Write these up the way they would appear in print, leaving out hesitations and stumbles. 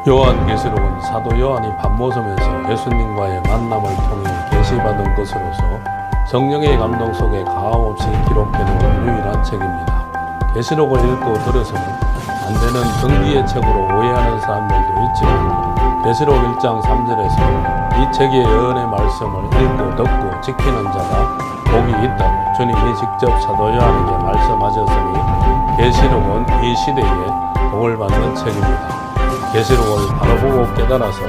요한계시록은 사도 요한이 밤모섬에서 예수님과의 만남을 통해 계시받은 것으로서 성령의 감동 속에 가함없이 기록해놓은 유일한 책입니다. 계시록을 읽고 들어서는 안 되는 등기의 책으로 오해하는 사람들도 있지만 계시록 1장 3절에서 이 책의 예언의 말씀을 읽고 듣고 지키는 자가 복이 있다고 주님이 직접 사도 요한에게 말씀하셨으니 계시록은 이 시대에 복을 받는 책입니다. 계시록을 바라보고 깨달아서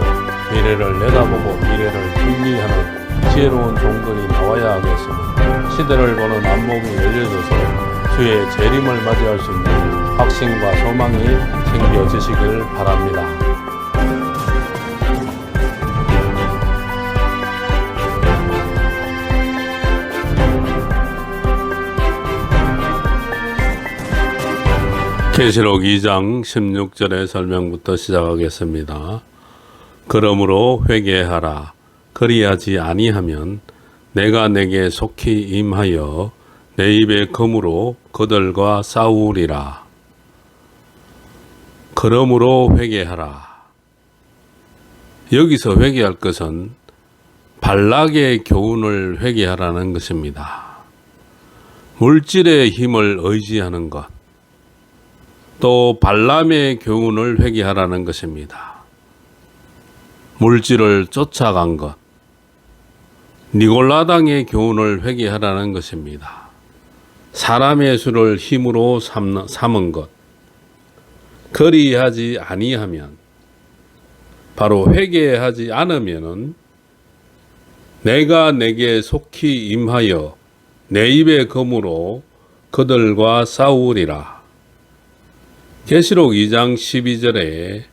미래를 내다보고 미래를 준비하는 지혜로운 종들이 나와야 하겠으니 시대를 보는 안목이 열려져서 주의 재림을 맞이할 수 있는 확신과 소망이 생겨지시길 바랍니다. 계시록 2장 16절의 설명부터 시작하겠습니다. 그러므로 회개하라. 그리하지 아니하면 내가 내게 속히 임하여 내 입의 검으로 그들과 싸우리라. 그러므로 회개하라. 여기서 회개할 것은 발락의 교훈을 회개하라는 것입니다. 물질의 힘을 의지하는 것, 또 발람의 교훈을 회개하라는 것입니다. 물질을 쫓아간 것, 니골라당의 교훈을 회개하라는 것입니다. 사람의 수를 힘으로 삼은 것, 그리하지 아니하면, 바로 회개하지 않으면은 내가 내게 속히 임하여 내 입의 검으로 그들과 싸우리라. 계시록 2장 12절에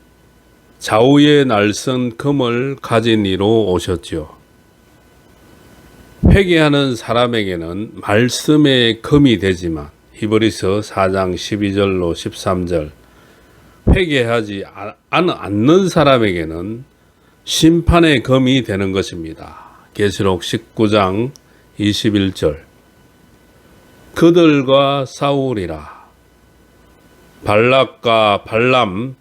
좌우의 날선 검을 가진 이로 오셨지요. 회개하는 사람에게는 말씀의 검이 되지만 히브리서 4장 12절로 13절 회개하지 않는 사람에게는 심판의 검이 되는 것입니다. 계시록 19장 21절 그들과 싸우리라. 발락과 발람,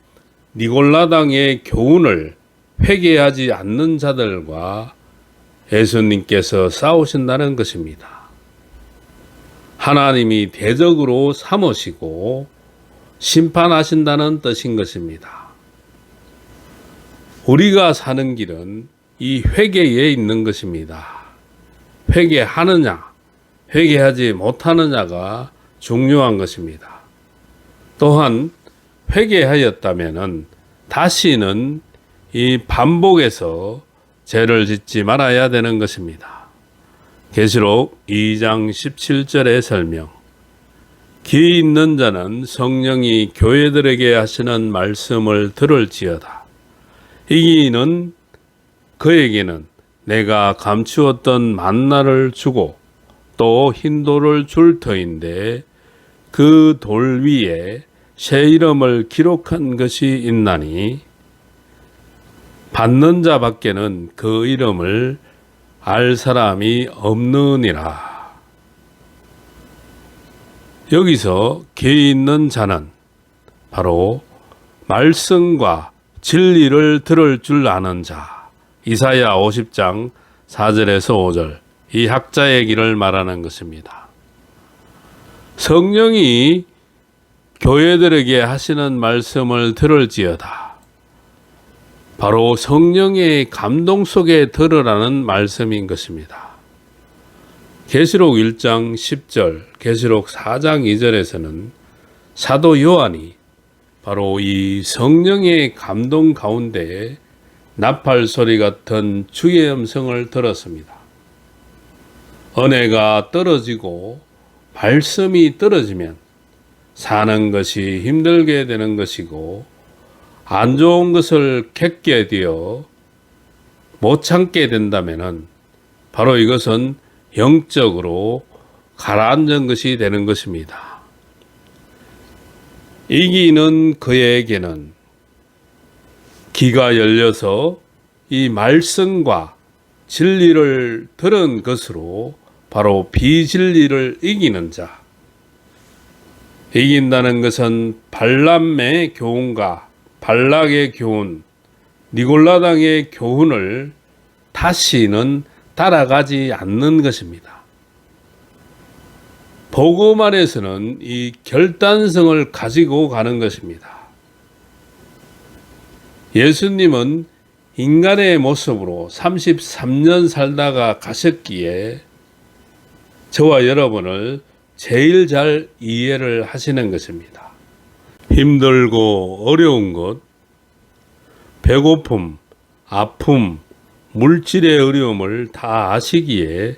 니골라당의 교훈을 회개하지 않는 자들과 예수님께서 싸우신다는 것입니다. 하나님이 대적으로 삼으시고 심판하신다는 뜻인 것입니다. 우리가 사는 길은 이 회개에 있는 것입니다. 회개하느냐, 회개하지 못하느냐가 중요한 것입니다. 또한 회개하였다면 다시는 이 반복해서 죄를 짓지 말아야 되는 것입니다. 계시록 2장 17절의 설명. 귀 있는 자는 성령이 교회들에게 하시는 말씀을 들을지어다. 이는 그에게는 내가 감추었던 만나를 주고 또 흰돌을 줄 터인데 그 돌 위에 새 이름을 기록한 것이 있나니 받는 자밖에는 그 이름을 알 사람이 없느니라. 여기서 귀 있는 자는 바로 말씀과 진리를 들을 줄 아는 자, 이사야 50장 4절에서 5절, 이 학자의 길을 말하는 것입니다. 성령이 교회들에게 하시는 말씀을 들을지어다. 바로 성령의 감동 속에 들으라는 말씀인 것입니다. 계시록 1장 10절, 계시록 4장 2절에서는 사도 요한이 바로 이 성령의 감동 가운데 나팔 소리 같은 주의 음성을 들었습니다. 은혜가 떨어지고 말씀이 떨어지면 사는 것이 힘들게 되는 것이고 안 좋은 것을 겪게 되어 못 참게 된다면 바로 이것은 영적으로 가라앉은 것이 되는 것입니다. 이기는 그에게는 귀가 열려서 이 말씀과 진리를 들은 것으로 바로 비진리를 이기는 자, 이긴다는 것은 발람의 교훈과 발락의 교훈, 니골라당의 교훈을 다시는 따라가지 않는 것입니다. 복음 안에서는 이 결단성을 가지고 가는 것입니다. 예수님은 인간의 모습으로 33년 살다가 가셨기에 저와 여러분을 제일 잘 이해를 하시는 것입니다. 힘들고 어려운 것, 배고픔, 아픔, 물질의 어려움을 다 아시기에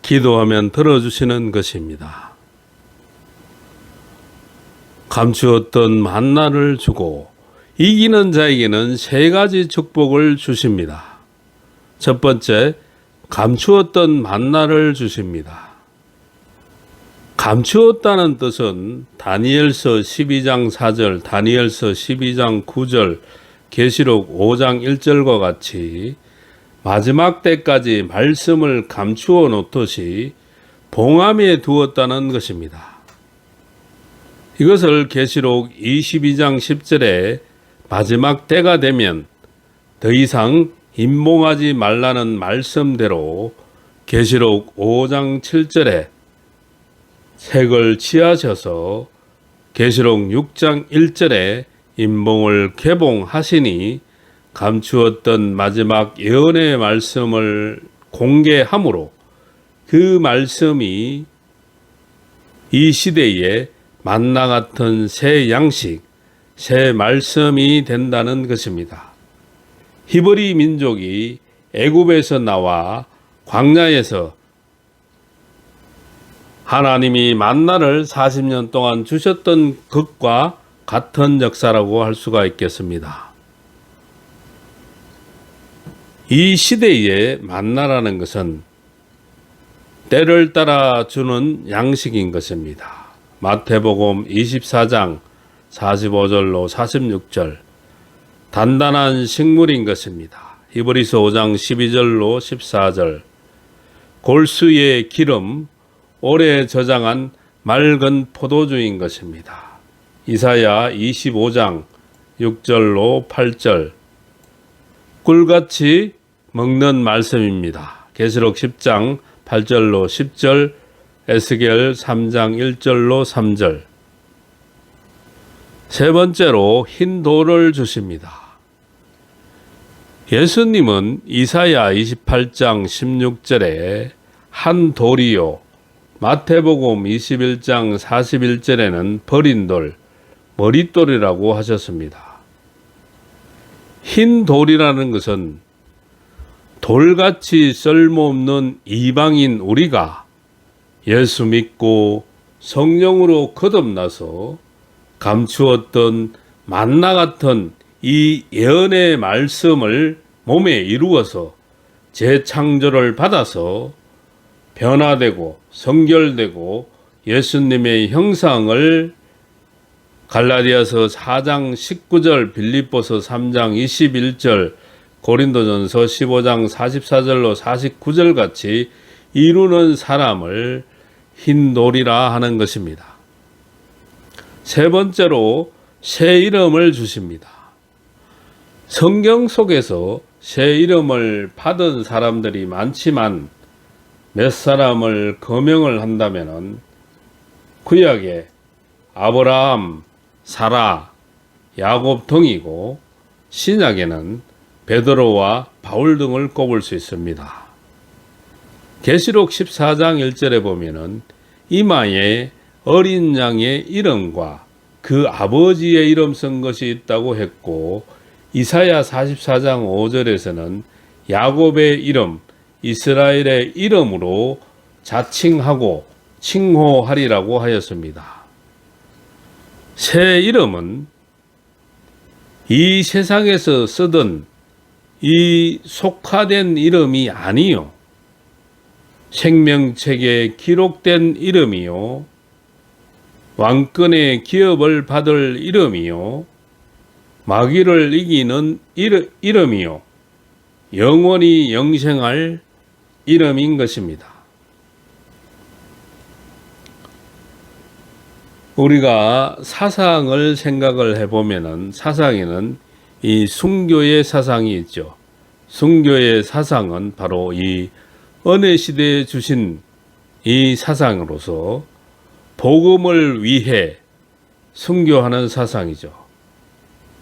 기도하면 들어주시는 것입니다. 감추었던 만나를 주고 이기는 자에게는 세 가지 축복을 주십니다. 첫 번째, 감추었던 만나를 주십니다. 감추었다는 뜻은 다니엘서 12장 4절, 다니엘서 12장 9절, 계시록 5장 1절과 같이 마지막 때까지 말씀을 감추어 놓듯이 봉함에 두었다는 것입니다. 이것을 계시록 22장 10절에 마지막 때가 되면 더 이상 임봉하지 말라는 말씀대로 계시록 5장 7절에 색을 취하셔서 계시록 6장 1절에 임봉을 개봉하시니 감추었던 마지막 예언의 말씀을 공개함으로 그 말씀이 이 시대에 만나 같은 새 양식, 새 말씀이 된다는 것입니다. 히브리 민족이 애굽에서 나와 광야에서 하나님이 만나를 40년 동안 주셨던 것과 같은 역사라고 할 수가 있겠습니다. 이 시대에 만나라는 것은 때를 따라 주는 양식인 것입니다. 마태복음 24장 45절로 46절, 단단한 식물인 것입니다. 히브리서 5장 12절로 14절, 골수의 기름, 오래 저장한 맑은 포도주인 것입니다. 이사야 25장 6절로 8절, 꿀같이 먹는 말씀입니다. 계시록 10장 8절로 10절, 에스겔 3장 1절로 3절. 세 번째로 흰 돌을 주십니다. 예수님은 이사야 28장 16절에 한 돌이요, 마태복음 21장 41절에는 버린 돌, 머릿돌이라고 하셨습니다. 흰 돌이라는 것은 돌같이 쓸모없는 이방인 우리가 예수 믿고 성령으로 거듭나서 감추었던 만나 같은 이 예언의 말씀을 몸에 이루어서 재창조를 받아서 변화되고 성결되고 예수님의 형상을 갈라디아서 4장 19절, 빌립보서 3장 21절, 고린도전서 15장 44절로 49절 같이 이루는 사람을 흰 돌이라 하는 것입니다. 세 번째로 새 이름을 주십니다. 성경 속에서 새 이름을 받은 사람들이 많지만 몇 사람을 거명을 한다면은 구약에 아브라함, 사라, 야곱 등이고 신약에는 베드로와 바울 등을 꼽을 수 있습니다. 계시록 14장 1절에 보면은 이마에 어린 양의 이름과 그 아버지의 이름 쓴 것이 있다고 했고, 이사야 44장 5절에서는 야곱의 이름, 이스라엘의 이름으로 자칭하고 칭호하리라고 하였습니다. 새 이름은 이 세상에서 쓰던 이 속화된 이름이 아니요, 생명책에 기록된 이름이요, 왕권의 기업을 받을 이름이요, 마귀를 이기는 이름이요, 영원히 영생할 이름인 것입니다. 우리가 사상을 생각을 해보면은 사상에는 이 순교의 사상이 있죠. 순교의 사상은 바로 이 은혜 시대에 주신 이 사상으로서 복음을 위해 순교하는 사상이죠.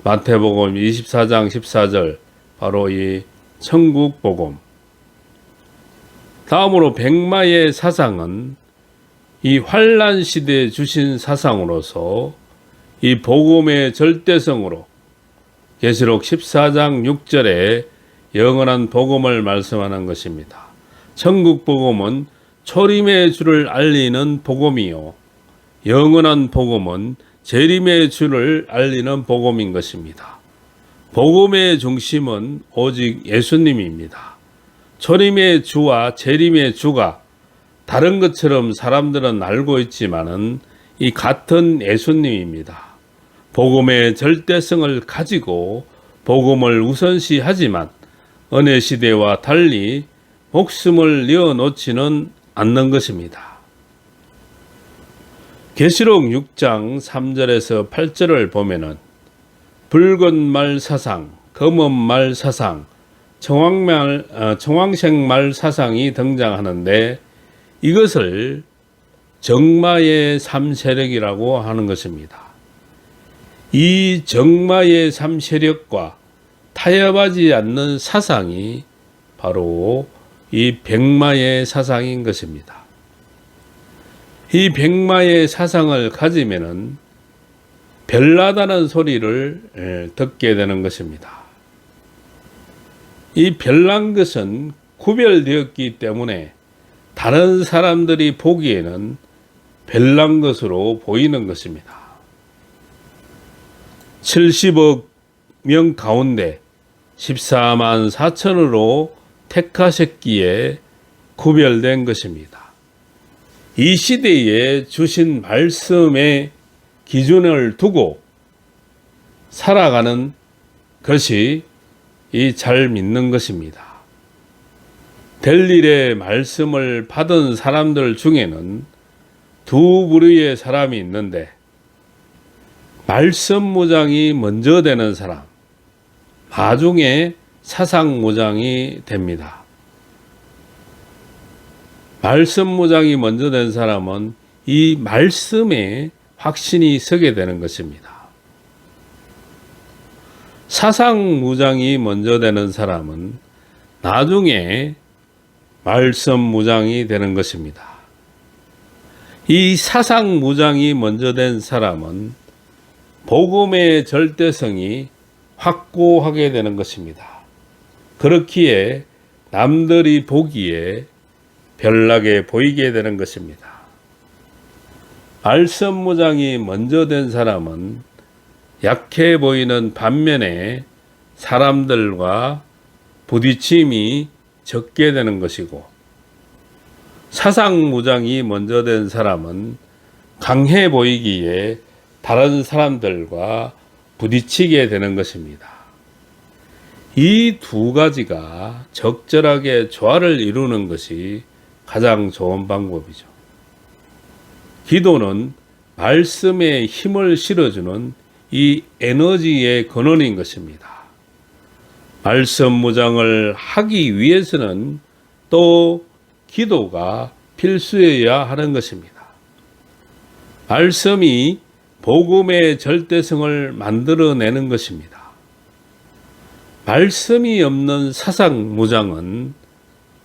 마태복음 24장 14절 바로 이 천국 복음. 다음으로 백마의 사상은 이 환난 시대에 주신 사상으로서 이 복음의 절대성으로 계시록 14장 6절에 영원한 복음을 말씀하는 것입니다. 천국 복음은 초림의 주를 알리는 복음이요, 영원한 복음은 재림의 주를 알리는 복음인 것입니다. 복음의 중심은 오직 예수님입니다. 초림의 주와 재림의 주가 다른 것처럼 사람들은 알고 있지만은 이 같은 예수님입니다. 복음의 절대성을 가지고 복음을 우선시하지만 은혜 시대와 달리 목숨을 내어놓지는 않는 것입니다. 계시록 6장 3절에서 8절을 보면은 붉은 말 사상, 검은 말 사상, 청황색 말 사상이 등장하는데 이것을 정마의 3세력이라고 하는 것입니다. 이 정마의 3세력과 타협하지 않는 사상이 바로 이 백마의 사상인 것입니다. 이 백마의 사상을 가지면은 별나다는 소리를 듣게 되는 것입니다. 이 별난 것은 구별되었기 때문에 다른 사람들이 보기에는 별난 것으로 보이는 것입니다. 70억 명 가운데 14만 4천으로 택하셨기에 구별된 것입니다. 이 시대에 주신 말씀의 기준을 두고 살아가는 것이 이 잘 믿는 것입니다. 될 일의 말씀을 받은 사람들 중에는 두 부류의 사람이 있는데 말씀 무장이 먼저 되는 사람, 나중에 사상 무장이 됩니다. 말씀 무장이 먼저 된 사람은 이 말씀에 확신이 서게 되는 것입니다. 사상 무장이 먼저 되는 사람은 나중에 말씀 무장이 되는 것입니다. 이 사상 무장이 먼저 된 사람은 복음의 절대성이 확고하게 되는 것입니다. 그렇기에 남들이 보기에 별나게 보이게 되는 것입니다. 말씀 무장이 먼저 된 사람은 약해 보이는 반면에 사람들과 부딪힘이 적게 되는 것이고, 사상 무장이 먼저 된 사람은 강해 보이기에 다른 사람들과 부딪히게 되는 것입니다. 이 두 가지가 적절하게 조화를 이루는 것이 가장 좋은 방법이죠. 기도는 말씀에 힘을 실어주는 이 에너지의 근원인 것입니다. 말씀 무장을 하기 위해서는 또 기도가 필수여야 하는 것입니다. 말씀이 복음의 절대성을 만들어내는 것입니다. 말씀이 없는 사상 무장은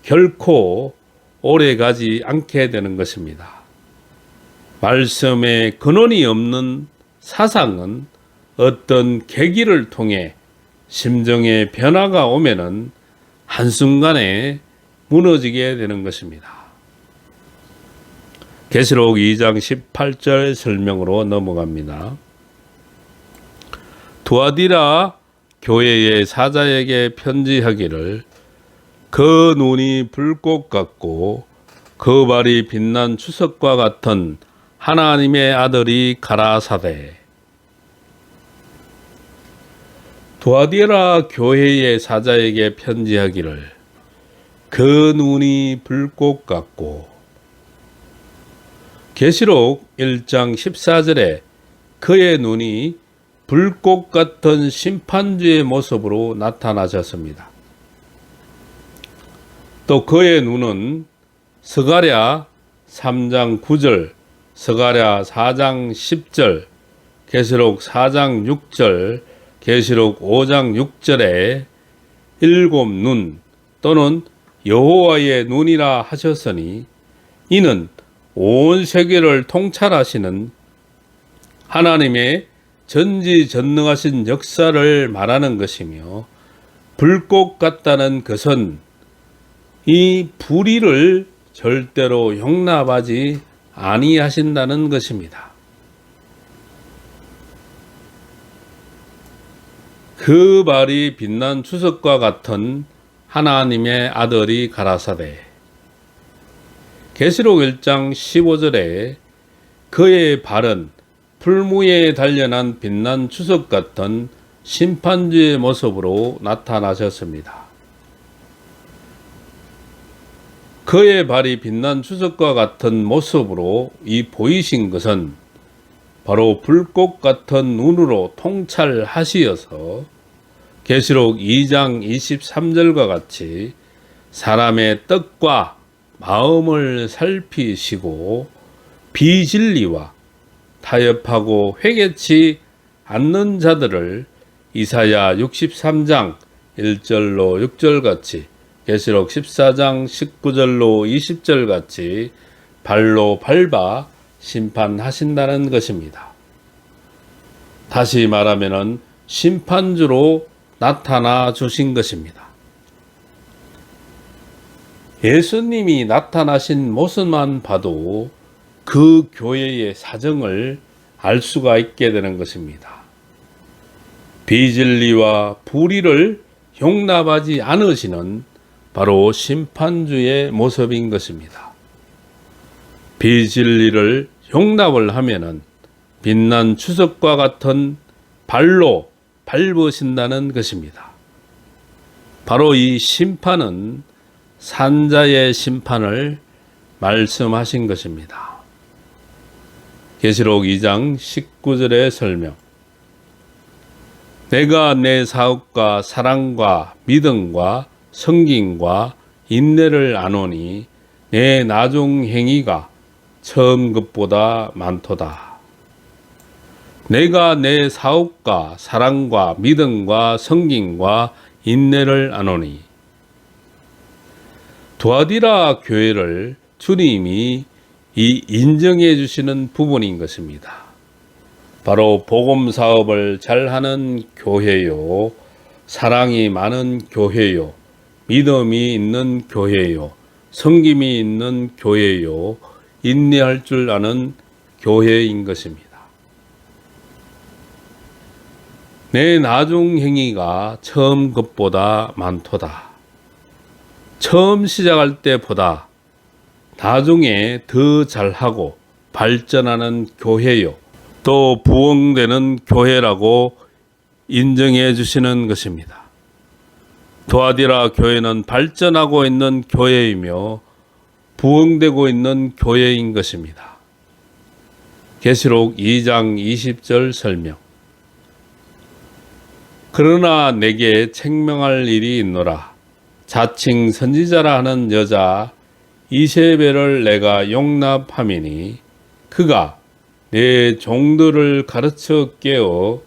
결코 오래가지 않게 되는 것입니다. 말씀에 근원이 없는 사상은 어떤 계기를 통해 심정의 변화가 오면은 한순간에 무너지게 되는 것입니다. 계시록 2장 18절 설명으로 넘어갑니다. 두아디라 교회의 사자에게 편지하기를 그 눈이 불꽃 같고 그 발이 빛난 추석과 같은 하나님의 아들이 가라사대. 두아디라 교회의 사자에게 편지하기를 그 눈이 불꽃 같고, 계시록 1장 14절에 그의 눈이 불꽃 같은 심판주의 모습으로 나타나셨습니다. 또 그의 눈은 스가랴 3장 9절, 스가랴 4장 10절, 계시록 4장 6절, 계시록 5장 6절에 일곱 눈 또는 여호와의 눈이라 하셨으니 이는 온 세계를 통찰하시는 하나님의 전지전능하신 역사를 말하는 것이며, 불꽃 같다는 것은 이 불의를 절대로 용납하지 아니하신다는 것입니다. 그 발이 빛난 주석과 같은 하나님의 아들이 가라사대. 계시록 1장 15절에 그의 발은 풀무에 단련한 빛난 주석 같은 심판주의 모습으로 나타나셨습니다. 그의 발이 빛난 주석과 같은 모습으로 보이신 것은 바로 불꽃 같은 눈으로 통찰하시어서 계시록 2장 23절과 같이 사람의 뜻과 마음을 살피시고 비진리와 타협하고 회개치 않는 자들을 이사야 63장 1절로 6절 같이, 계시록 14장 19절로 20절 같이 발로 밟아 심판하신다는 것입니다. 다시 말하면 심판주로 나타나 주신 것입니다. 예수님이 나타나신 모습만 봐도 그 교회의 사정을 알 수가 있게 되는 것입니다. 비진리와 불의를 용납하지 않으시는 바로 심판주의 모습인 것입니다. 비진리를 용납을 하면은 빛난 주석과 같은 발로 밟으신다는 것입니다. 바로 이 심판은 산자의 심판을 말씀하신 것입니다. 계시록 2장 19절의 설명. 내가 내 사업과 사랑과 믿음과 성김과 인내를 아노니 내 나중 행위가 처음 것보다 많도다. 내가 내 사업과 사랑과 믿음과 성김과 인내를 아노니. 두아디라 교회를 주님이 인정해 주시는 부분인 것입니다. 바로 복음 사업을 잘하는 교회요, 사랑이 많은 교회요, 믿음이 있는 교회요, 성김이 있는 교회요, 인내할 줄 아는 교회인 것입니다. 내 나중 행위가 처음 것보다 많도다. 처음 시작할 때보다 나중에 더 잘하고 발전하는 교회요, 또 부흥되는 교회라고 인정해 주시는 것입니다. 두아디라 교회는 발전하고 있는 교회이며 부흥되고 있는 교회인 것입니다. 계시록 2장 20절 설명. 그러나 내게 책명할 일이 있노라. 자칭 선지자라 하는 여자 이세벨을 내가 용납함이니 그가 내 종들을 가르쳐 깨어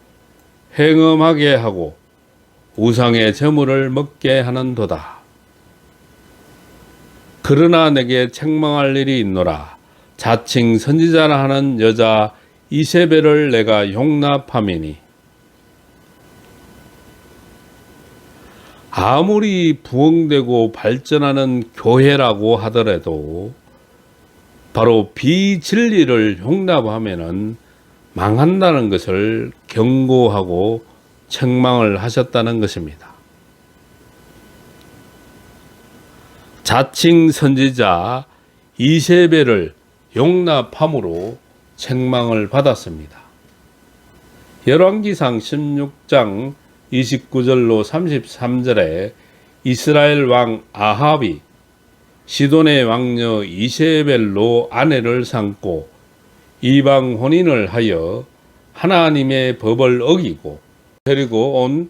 행음하게 하고 우상의 제물을 먹게 하는도다. 그러나 내게 책망할 일이 있노라. 자칭 선지자라 하는 여자 이세벨을 내가 용납함이니. 아무리 부흥되고 발전하는 교회라고 하더라도 바로 비진리를 용납하면은 망한다는 것을 경고하고 책망을 하셨다는 것입니다. 자칭 선지자 이세벨을 용납함으로 책망을 받았습니다. 열왕기상 16장 29절로 33절에 이스라엘 왕 아합이 시돈의 왕녀 이세벨로 아내를 삼고 이방 혼인을 하여 하나님의 법을 어기고 데리고 온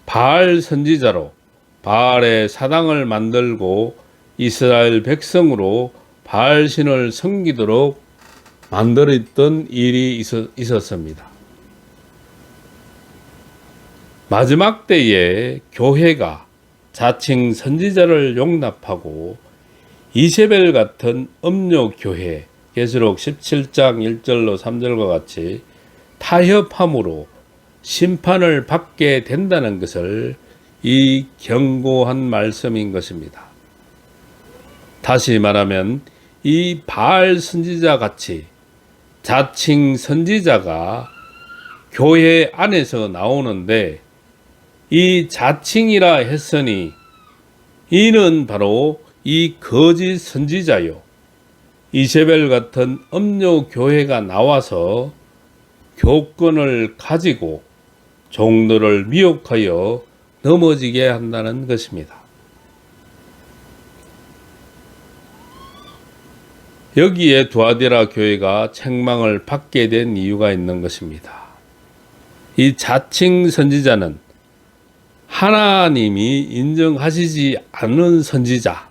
바알 선지자로 바알의 사당을 만들고 이스라엘 백성으로 바알 신을 섬기도록 만들었던 일이 있었습니다. 마지막 때에 교회가 자칭 선지자를 용납하고 이세벨 같은 음욕교회, 계시록 17장 1절로 3절과 같이 타협함으로 심판을 받게 된다는 것을 이 경고한 말씀인 것입니다. 다시 말하면 이 바알 선지자 같이 자칭 선지자가 교회 안에서 나오는데 이 자칭이라 했으니 이는 바로 이 거짓 선지자요 이세벨 같은 음료 교회가 나와서 교권을 가지고 종들을 미혹하여 넘어지게 한다는 것입니다. 여기에 두아디라 교회가 책망을 받게 된 이유가 있는 것입니다. 이 자칭 선지자는 하나님이 인정하시지 않는 선지자,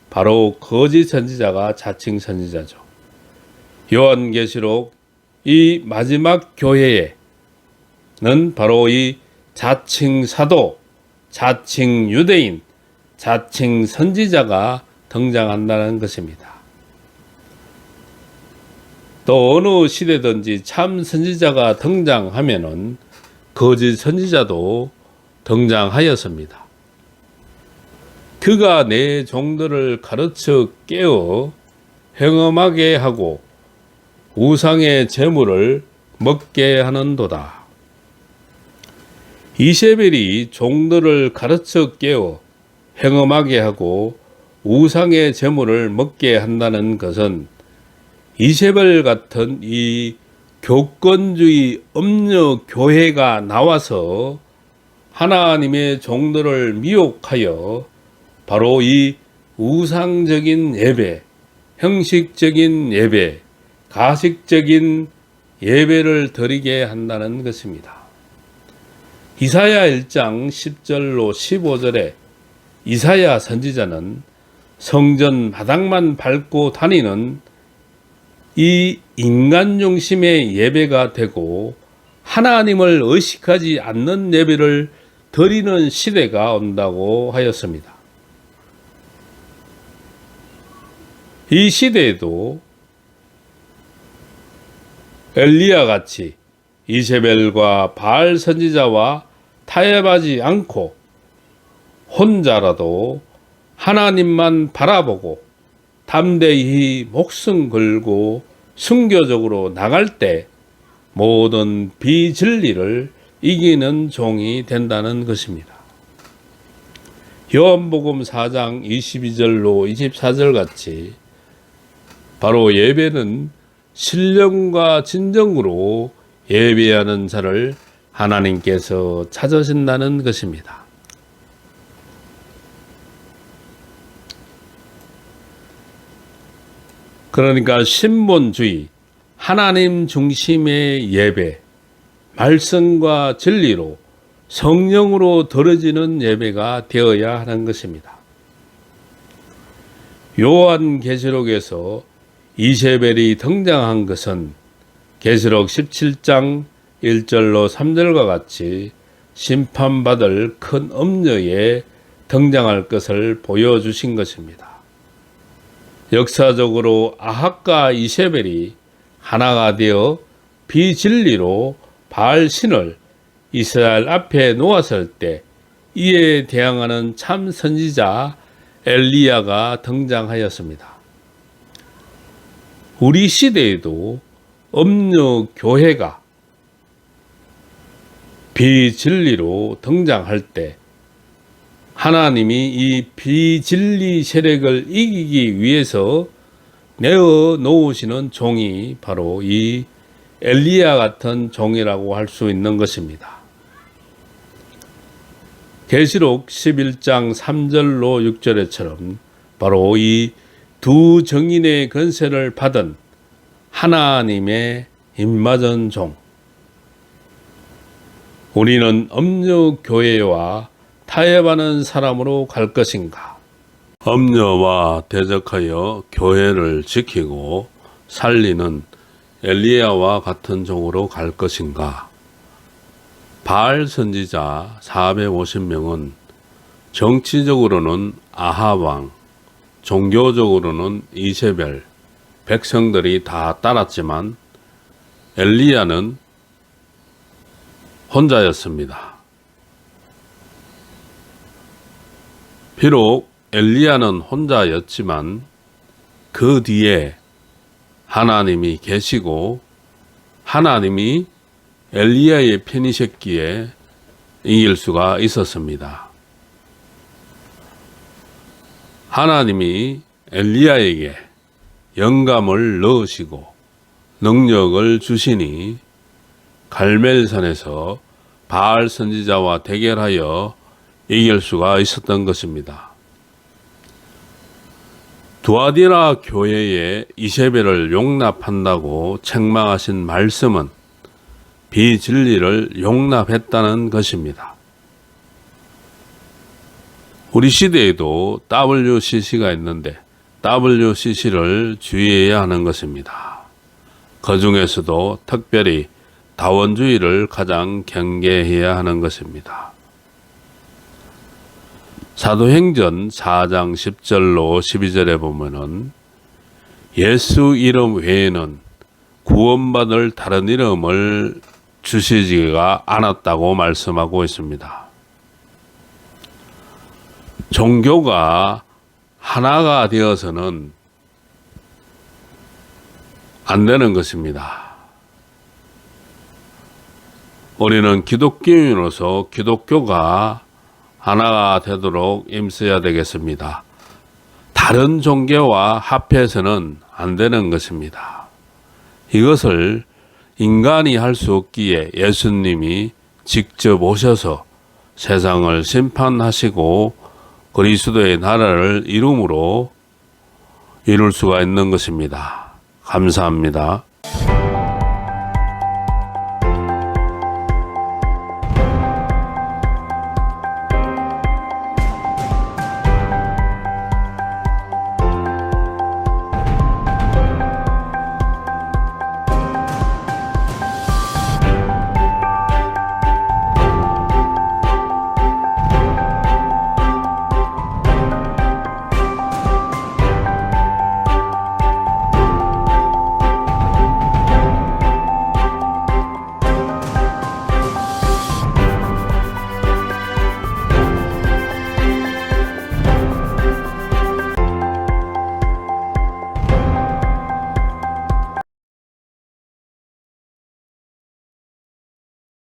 바로 거짓 선지자가 자칭 선지자죠. 요한계시록 이 마지막 교회에는 바로 이 자칭 사도, 자칭 유대인, 자칭 선지자가 등장한다는 것입니다. 또 어느 시대든지 참 선지자가 등장하면은 거짓 선지자도 등장하였습니다. 그가 내 종들을 가르쳐 깨어 행음하게 하고 우상의 제물을 먹게 하는도다. 이세벨이 종들을 가르쳐 깨어 행음하게 하고 우상의 제물을 먹게 한다는 것은 이세벨 같은 이 교권주의 음녀 교회가 나와서 하나님의 종들을 미혹하여 바로 이 우상적인 예배, 형식적인 예배, 가식적인 예배를 드리게 한다는 것입니다. 이사야 1장 10절로 15절에 이사야 선지자는 성전 바닥만 밟고 다니는 이 인간 중심의 예배가 되고 하나님을 의식하지 않는 예배를 드리는 시대가 온다고 하였습니다. 이 시대에도 엘리야 같이 이세벨과 바알 선지자와 타협하지 않고 혼자라도 하나님만 바라보고 담대히 목숨 걸고 순교적으로 나갈 때 모든 비진리를 이기는 종이 된다는 것입니다. 요한복음 4장 22절로 24절 같이 바로 예배는 신령과 진정으로 예배하는 자를 하나님께서 찾으신다는 것입니다. 그러니까 신본주의, 하나님 중심의 예배, 말씀과 진리로 성령으로 드려지는 예배가 되어야 하는 것입니다. 요한계시록에서 이세벨이 등장한 것은 계시록 17장 1절로 3절과 같이 심판받을 큰 음녀에 등장할 것을 보여주신 것입니다. 역사적으로 아합과 이세벨이 하나가 되어 비진리로 바알 신을 이스라엘 앞에 놓았을 때 이에 대항하는 참 선지자 엘리야가 등장하였습니다. 우리 시대에도 음녀 교회가 비진리로 등장할 때 하나님이 이 비진리 세력을 이기기 위해서 내어 놓으시는 종이 바로 이 엘리야 같은 종이라고 할 수 있는 것입니다. 계시록 11장 3절로 6절에처럼 바로 이 두 정인의 권세를 받은 하나님의 입맞은 종, 우리는 엄녀교회와 타협하는 사람으로 갈 것인가? 엄녀와 대적하여 교회를 지키고 살리는 엘리야와 같은 종으로 갈 것인가? 바알 선지자 450명은 정치적으로는 아합 왕, 종교적으로는 이세벨, 백성들이 다 따랐지만 엘리야는 혼자였습니다. 비록 엘리야는 혼자였지만 그 뒤에 하나님이 계시고 하나님이 엘리야의 편이셨기에 이길 수가 있었습니다. 하나님이 엘리야에게 영감을 넣으시고 능력을 주시니 갈멜산에서 바알 선지자와 대결하여 이길 수가 있었던 것입니다. 두아디라 교회에 이세벨을 용납한다고 책망하신 말씀은 비진리를 용납했다는 것입니다. 우리 시대에도 WCC가 있는데 WCC를 주의해야 하는 것입니다. 그 중에서도 특별히 다원주의를 가장 경계해야 하는 것입니다. 사도행전 4장 10절로 12절에 보면은 예수 이름 외에는 구원받을 다른 이름을 주시지가 않았다고 말씀하고 있습니다. 종교가 하나가 되어서는 안 되는 것입니다. 우리는 기독교인으로서 기독교가 하나가 되도록 힘써야 되겠습니다. 다른 종교와 합해서는 안 되는 것입니다. 이것을 인간이 할 수 없기에 예수님이 직접 오셔서 세상을 심판하시고 그리스도의 나라를 이룰 수가 있는 것입니다. 감사합니다.